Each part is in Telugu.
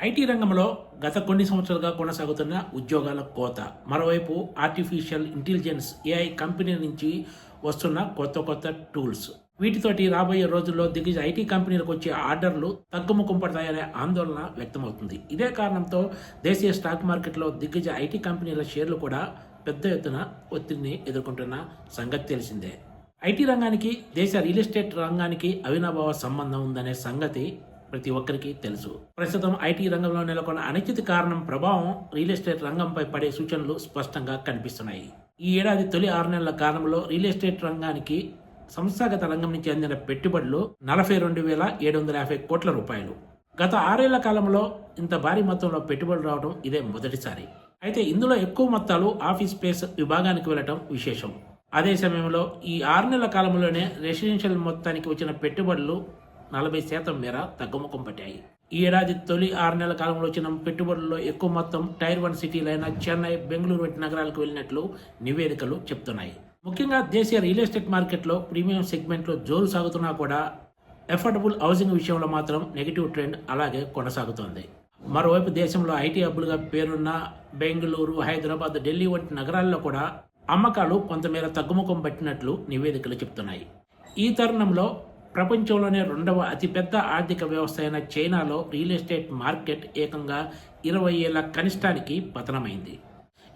ఐటీ రంగంలో గత కొన్ని సంవత్సరాలుగా కొనసాగుతున్న ఉద్యోగాల కోత, మరోవైపు ఆర్టిఫిషియల్ ఇంటెలిజెన్స్ ఏఐ కంపెనీ నుంచి వస్తున్న కొత్త టూల్స్, వీటితోటి రాబోయే రోజుల్లో దిగ్గజ ఐటీ కంపెనీలకు వచ్చే ఆర్డర్లు తగ్గుముఖం పడతాయనే ఆందోళన వ్యక్తమవుతుంది. ఇదే కారణంతో దేశీయ స్టాక్ మార్కెట్లో దిగ్గజ ఐటీ కంపెనీల షేర్లు కూడా పెద్ద ఎత్తున ఒత్తిడిని ఎదుర్కొంటున్న సంగతి తెలిసిందే. ఐటీ రంగానికి దేశ రియల్ ఎస్టేట్ రంగానికి అవినాభావ సంబంధం ఉందనే సంగతి ప్రతి ఒక్కరికి తెలుసు. ప్రస్తుతం ఐటీ రంగంలో నెలకొన్న అనిశ్చిత కారణం ప్రభావం రియల్ ఎస్టేట్ రంగంపై పడే సూచనలు స్పష్టంగా కనిపిస్తున్నాయి. ఈ ఏడాది తొలి 6 నెలల కాలంలో రియల్ ఎస్టేట్ రంగానికి సంస్థాగత రంగం నుంచి అందిన పెట్టుబడులు 42,750 కోట్ల రూపాయలు. గత 6 ఏళ్ల కాలంలో ఇంత భారీ మొత్తంలో పెట్టుబడులు రావడం ఇదే మొదటిసారి. అయితే ఇందులో ఎక్కువ మొత్తాలు ఆఫీస్ స్పేస్ విభాగానికి వెళ్లడం విశేషం. అదే సమయంలో ఈ 6 నెలల కాలంలోనే రెసిడెన్షియల్ మొత్తానికి వచ్చిన పెట్టుబడులు 40% మేర తగ్గుముఖం పట్టాయి. ఈ ఏడాది తొలి 6 నెలల కాలంలో వచ్చిన పెట్టుబడుల్లో ఎక్కువ మొత్తం టైర్ 1 సిటీలైన చెన్నై, బెంగళూరు వంటి నగరాలకు వెళ్ళినట్లు నివేదికలు చెప్తున్నాయి. ముఖ్యంగా దేశీయ రియల్ ఎస్టేట్ మార్కెట్లో ప్రీమియం సెగ్మెంట్లో జోరు సాగుతున్నా కూడా అఫోర్డబుల్ హౌసింగ్ విషయంలో మాత్రం నెగిటివ్ ట్రెండ్ అలాగే కొనసాగుతోంది. మరోవైపు దేశంలో ఐటీ హబ్బులుగా పేరున్న బెంగళూరు, హైదరాబాద్, ఢిల్లీ వంటి నగరాల్లో కూడా అమ్మకాలు కొంతమేర తగ్గుముఖం పట్టినట్లు నివేదికలు చెప్తున్నాయి. ఈ తరుణంలో ప్రపంచంలోనే 2వ అతిపెద్ద ఆర్థిక వ్యవస్థ అయిన చైనాలో రియల్ ఎస్టేట్ మార్కెట్ ఏకంగా 20 ఏళ్ల కనిష్టానికి పతనమైంది.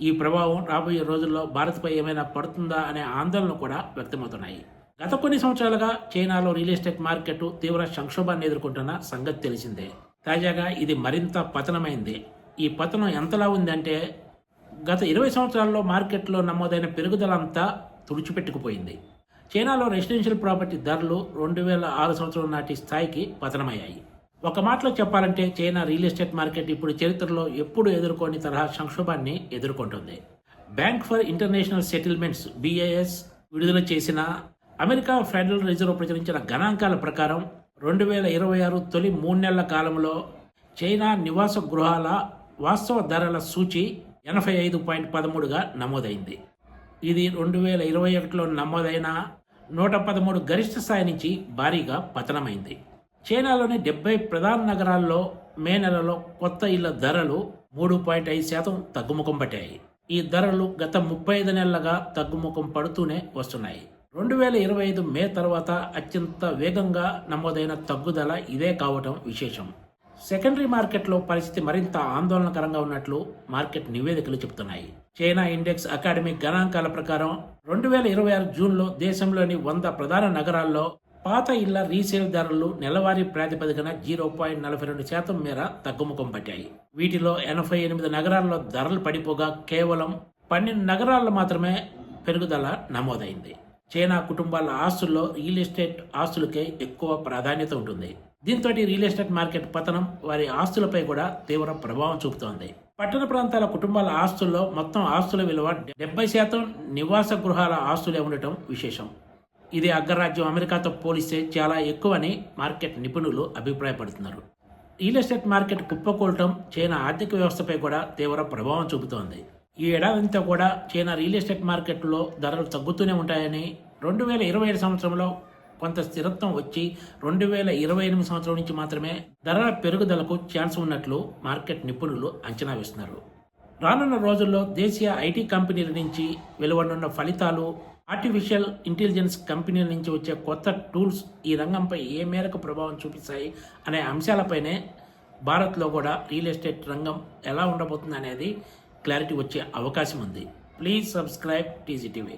ఈ ప్రభావం రాబోయే రోజుల్లో భారత్పై ఏమైనా పడుతుందా అనే ఆందోళన కూడా వ్యక్తమవుతున్నాయి. గత కొన్ని సంవత్సరాలుగా చైనాలో రియల్ ఎస్టేట్ మార్కెట్ తీవ్ర సంక్షోభాన్ని ఎదుర్కొంటున్న సంగతి తెలిసిందే. తాజాగా ఇది మరింత పతనమైంది. ఈ పతనం ఎంతలా ఉందంటే గత 20 సంవత్సరాల్లో మార్కెట్లో నమోదైన పెరుగుదల అంతా తుడిచిపెట్టుకుపోయింది. చైనాలో రెసిడెన్షియల్ ప్రాపర్టీ ధరలు 2006 సంవత్సరం నాటి స్థాయికి పతనమయ్యాయి. ఒక మాటలో చెప్పాలంటే చైనా రియల్ ఎస్టేట్ మార్కెట్ ఇప్పుడు చరిత్రలో ఎప్పుడు ఎదుర్కొని తరహా సంక్షోభాన్ని ఎదుర్కొంటుంది. Bank for international settlements BIS విడుదల చేసిన అమెరికా ఫెడరల్ రిజర్వ్ ప్రచురించిన గణాంకాల ప్రకారం 2026 తొలి 3 నెలల కాలంలో చైనా నివాస గృహాల వాస్తవ ధరల సూచి 85.13గా నమోదైంది. ఇది 2021లో నమోదైన 113 గరిష్ట స్థాయి నుంచి భారీగా పతనమైంది. చైనాలోని 70 ప్రధాన నగరాల్లో మే నెలలో కొత్త ఇళ్ల ధరలు 3.5% తగ్గుముఖం పట్టాయి. ఈ ధరలు గత 35 నెలలుగా తగ్గుముఖం పడుతూనే వస్తున్నాయి. 2025 మే తర్వాత అత్యంత వేగంగా నమోదైన తగ్గుదల ఇదే కావటం విశేషం. సెకండరీ మార్కెట్లో పరిస్థితి మరింత ఆందోళనకరంగా ఉన్నట్లు మార్కెట్ నివేదికలు చెబుతున్నాయి. చైనా ఇండెక్స్ అకాడమీ గణాంకాల ప్రకారం 2026 జూన్లో దేశంలోని 100 ప్రధాన నగరాల్లో పాత ఇళ్ల రీసేల్ ధరలు నెలవారీ ప్రాతిపదికన 0.42% మేర తగ్గుముఖం పట్టాయి. వీటిలో 88 నగరాల్లో ధరలు పడిపోగా కేవలం 12 నగరాల్లో మాత్రమే పెరుగుదల నమోదైంది. చైనా కుటుంబాల ఆస్తుల్లో రియల్ ఎస్టేట్ ఆస్తులకే ఎక్కువ ప్రాధాన్యత ఉంటుంది. దీంతో రియల్ ఎస్టేట్ మార్కెట్ పతనం వారి ఆస్తులపై కూడా తీవ్ర ప్రభావం చూపుతోంది. పట్టణ ప్రాంతాల కుటుంబాల ఆస్తుల్లో మొత్తం ఆస్తుల విలువ 70% నివాస గృహాల ఆస్తులే ఉండటం విశేషం. ఇది అగ్రరాజ్యం అమెరికాతో పోలిస్తే చాలా ఎక్కువని మార్కెట్ నిపుణులు అభిప్రాయపడుతున్నారు. రియల్ ఎస్టేట్ మార్కెట్ కుప్పకూలటం చైనా ఆర్థిక వ్యవస్థపై కూడా తీవ్ర ప్రభావం చూపుతోంది. ఈ ఏడాదంతా కూడా చైనా రియల్ ఎస్టేట్ మార్కెట్లో ధరలు తగ్గుతూనే ఉంటాయని, 2027 సంవత్సరంలో కొంత స్థిరత్వం వచ్చి 2028 సంవత్సరం నుంచి మాత్రమే ధరల పెరుగుదలకు ఛాన్స్ ఉన్నట్లు మార్కెట్ నిపుణులు అంచనా వేస్తున్నారు. రానున్న రోజుల్లో దేశీయ ఐటీ కంపెనీల నుంచి వెలువడనున్న ఫలితాలు, ఆర్టిఫిషియల్ ఇంటెలిజెన్స్ కంపెనీల నుంచి వచ్చే కొత్త టూల్స్ ఈ రంగంపై ఏ మేరకు ప్రభావం చూపిస్తాయి అనే అంశాలపైనే భారత్లో కూడా రియల్ ఎస్టేట్ రంగం ఎలా ఉండబోతుంది అనేది క్లారిటీ వచ్చే అవకాశం ఉంది. Please subscribe TZTV.